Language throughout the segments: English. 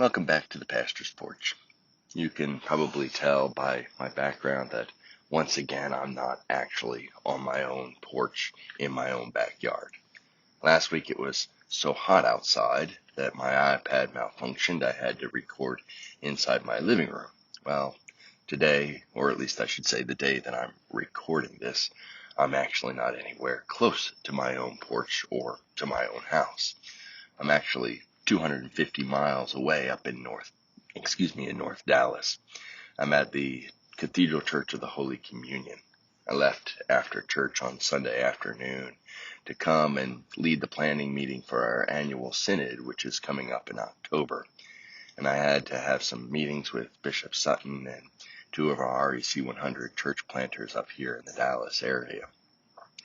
Welcome back to the pastor's porch. You can probably tell by my background that once again I'm not actually on my own porch in my own backyard. Last week it was so hot outside that my iPad malfunctioned. I had to record inside my living room. Well, today, or at least I should say the day that I'm recording this, I'm actually not anywhere close to my own porch or to my own house. I'm actually 250 miles away up in North Dallas. I'm at the Cathedral Church of the Holy Communion. I left after church on Sunday afternoon to come and lead the planning meeting for our annual synod, which is coming up in October. And I had to have some meetings with Bishop Sutton and two of our REC 100 church planters up here in the Dallas area.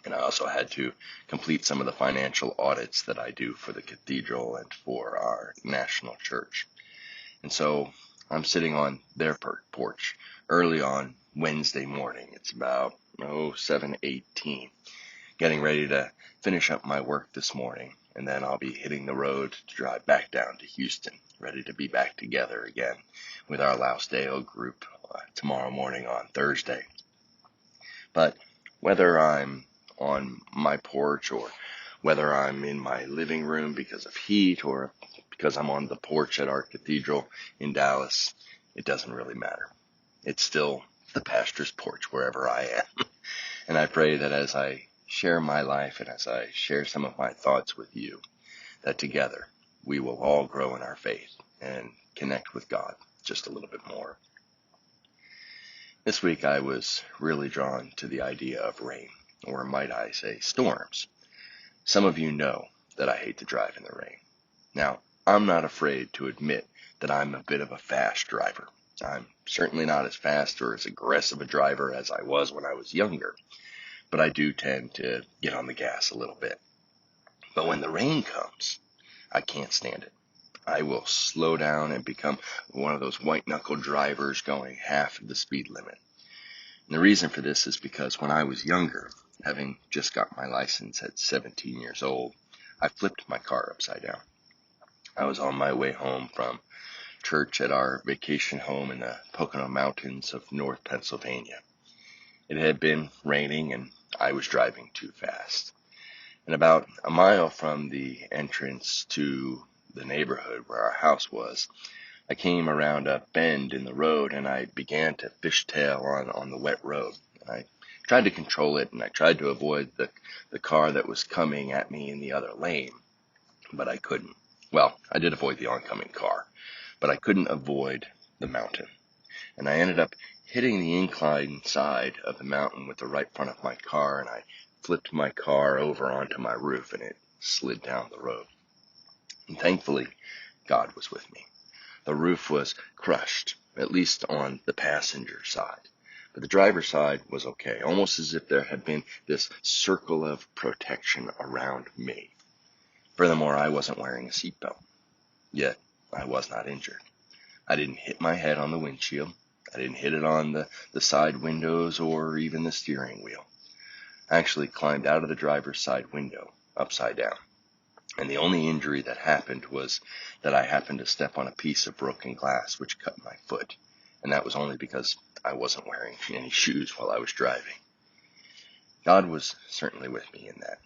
And I also had to complete some of the financial audits that I do for the cathedral and for our national church. And so I'm sitting on their porch early on Wednesday morning. It's about 7:18, getting ready to finish up my work this morning. And then I'll be hitting the road to drive back down to Houston, ready to be back together again with our Laos Deo group tomorrow morning on Thursday. But whether I'm on my porch or whether I'm in my living room because of heat or because I'm on the porch at our cathedral in Dallas, it doesn't really matter. It's still the pastor's porch wherever I am. And I pray that as I share my life and as I share some of my thoughts with you, that together we will all grow in our faith and connect with God just a little bit more. This week I was really drawn to the idea of rain, or might I say storms. Some of you know that I hate to drive in the rain. Now, I'm not afraid to admit that I'm a bit of a fast driver. I'm certainly not as fast or as aggressive a driver as I was when I was younger, but I do tend to get on the gas a little bit. But when the rain comes, I can't stand it. I will slow down and become one of those white-knuckle drivers going half the speed limit. And the reason for this is because when I was younger, having just got my license at 17 years old, I flipped my car upside down. I was on my way home from church at our vacation home in the Pocono Mountains of North Pennsylvania. It had been raining and I was driving too fast. And about a mile from the entrance to the neighborhood where our house was, I came around a bend in the road and I began to fishtail on the wet road. And I tried to control it and I tried to avoid the car that was coming at me in the other lane, but I couldn't. Well, I did avoid the oncoming car, but I couldn't avoid the mountain. And I ended up hitting the incline side of the mountain with the right front of my car, and I flipped my car over onto my roof and it slid down the road. And thankfully, God was with me. The roof was crushed, at least on the passenger side. But the driver's side was okay, almost as if there had been this circle of protection around me. Furthermore, I wasn't wearing a seatbelt, yet I was not injured. I didn't hit my head on the windshield. I didn't hit it on the side windows or even the steering wheel. I actually climbed out of the driver's side window upside down. And the only injury that happened was that I happened to step on a piece of broken glass which cut my foot. And that was only because I wasn't wearing any shoes while I was driving. God was certainly with me in that.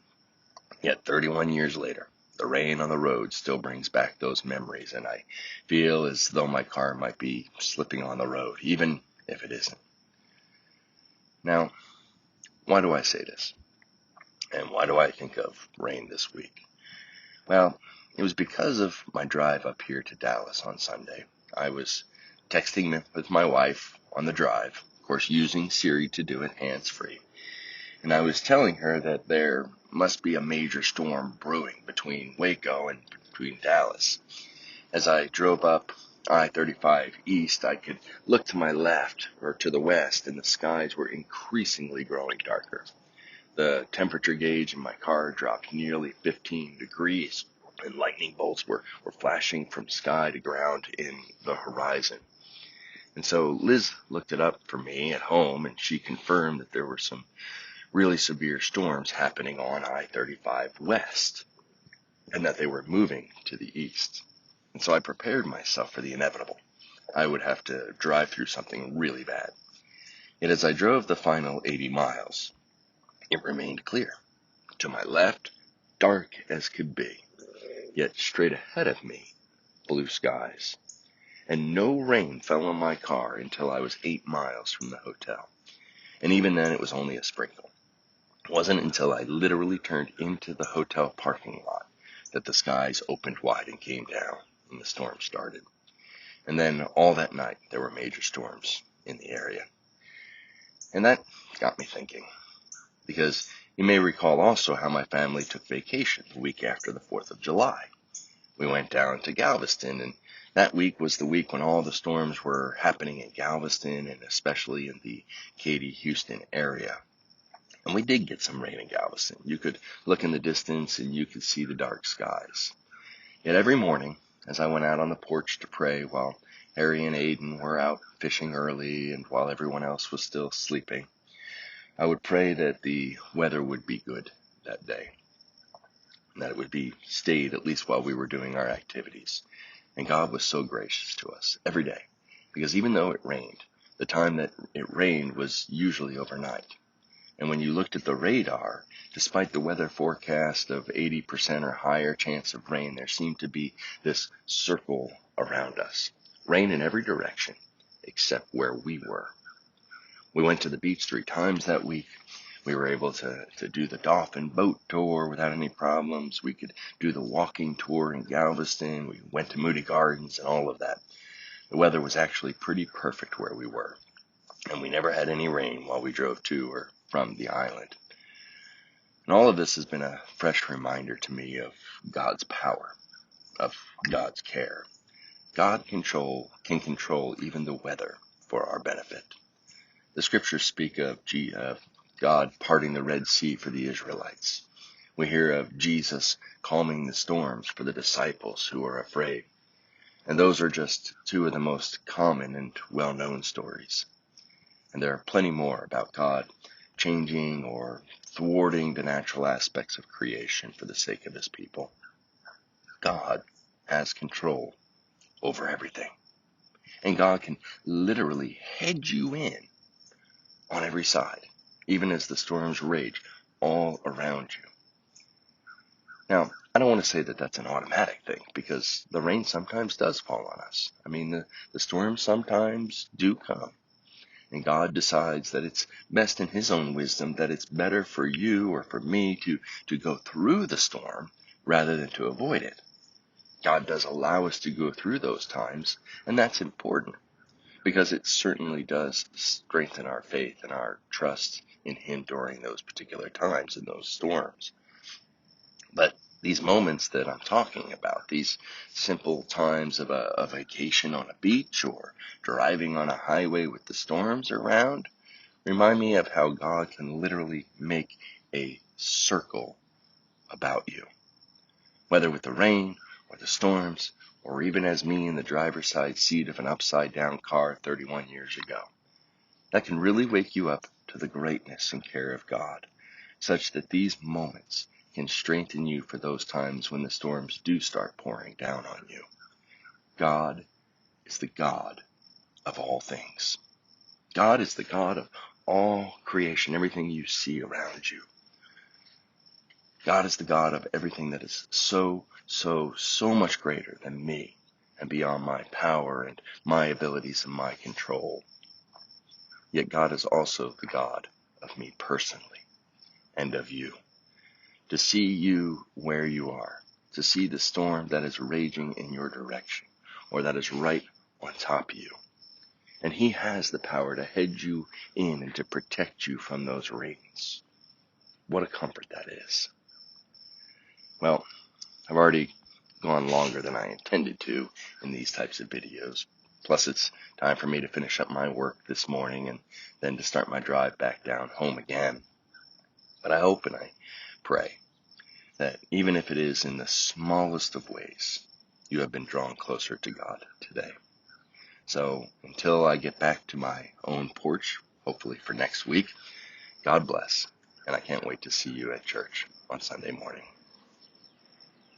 Yet 31 years later, the rain on the road still brings back those memories, and I feel as though my car might be slipping on the road, even if it isn't. Now, why do I say this? And why do I think of rain this week? Well, it was because of my drive up here to Dallas on Sunday. I was texting with my wife on the drive, of course using Siri to do it hands-free. And I was telling her that there must be a major storm brewing between Waco and between Dallas. As I drove up I-35 east, I could look to my left or to the west, and the skies were increasingly growing darker. The temperature gauge in my car dropped nearly 15 degrees, and lightning bolts were flashing from sky to ground in the horizon. And so Liz looked it up for me at home, and she confirmed that there were some really severe storms happening on I-35 west, and that they were moving to the east. And so I prepared myself for the inevitable. I would have to drive through something really bad. Yet as I drove the final 80 miles, it remained clear. To my left, dark as could be. Yet straight ahead of me, blue skies. And no rain fell on my car until I was 8 miles from the hotel. And even then it was only a sprinkle. It wasn't until I literally turned into the hotel parking lot that the skies opened wide and came down and the storm started. And then all that night there were major storms in the area. And that got me thinking, because you may recall also how my family took vacation the week after the 4th of July. We went down to Galveston, and that week was the week when all the storms were happening in Galveston, and especially in the Katy-Houston area. And we did get some rain in Galveston. You could look in the distance and you could see the dark skies. Yet every morning, as I went out on the porch to pray while Harry and Aiden were out fishing early and while everyone else was still sleeping, I would pray that the weather would be good that day, and that it would be stayed at least while we were doing our activities. And God was so gracious to us every day, because even though it rained, the time that it rained was usually overnight. And when you looked at the radar, despite the weather forecast of 80% or higher chance of rain, there seemed to be this circle around us. Rain in every direction, except where we were. We went to the beach 3 times that week. We were able to do the dolphin boat tour without any problems. We could do the walking tour in Galveston. We went to Moody Gardens and all of that. The weather was actually pretty perfect where we were. And we never had any rain while we drove to or from the island. And all of this has been a fresh reminder to me of God's power, of God's care. God can control even the weather for our benefit. The scriptures speak of God parting the Red Sea for the Israelites. We hear of Jesus calming the storms for the disciples who are afraid. And those are just 2 of the most common and well-known stories. And there are plenty more about God changing or thwarting the natural aspects of creation for the sake of his people. God has control over everything. And God can literally hedge you in on every side, even as the storms rage all around you. Now, I don't want to say that that's an automatic thing, because the rain sometimes does fall on us. I mean, the storms sometimes do come. And God decides that it's best in his own wisdom that it's better for you or for me to go through the storm rather than to avoid it. God does allow us to go through those times, and that's important, because it certainly does strengthen our faith and our trust in him during those particular times and those storms. But these moments that I'm talking about, these simple times of a vacation on a beach or driving on a highway with the storms around, remind me of how God can literally make a circle about you. Whether with the rain or the storms, or even as me in the driver's side seat of an upside down car 31 years ago. That can really wake you up to the greatness and care of God, such that these moments can strengthen you for those times when the storms do start pouring down on you. God is the God of all things. God is the God of all creation, everything you see around you. God is the God of everything that is so much greater than me and beyond my power and my abilities and my control. Yet God is also the God of me personally and of you. To see you where you are, to see the storm that is raging in your direction or that is right on top of you. And he has the power to hedge you in and to protect you from those rains. What a comfort that is. Well, I've already gone longer than I intended to in these types of videos. Plus, it's time for me to finish up my work this morning and then to start my drive back down home again. But I hope and I pray that even if it is in the smallest of ways, you have been drawn closer to God today. So until I get back to my own porch, hopefully for next week, God bless, and I can't wait to see you at church on Sunday morning.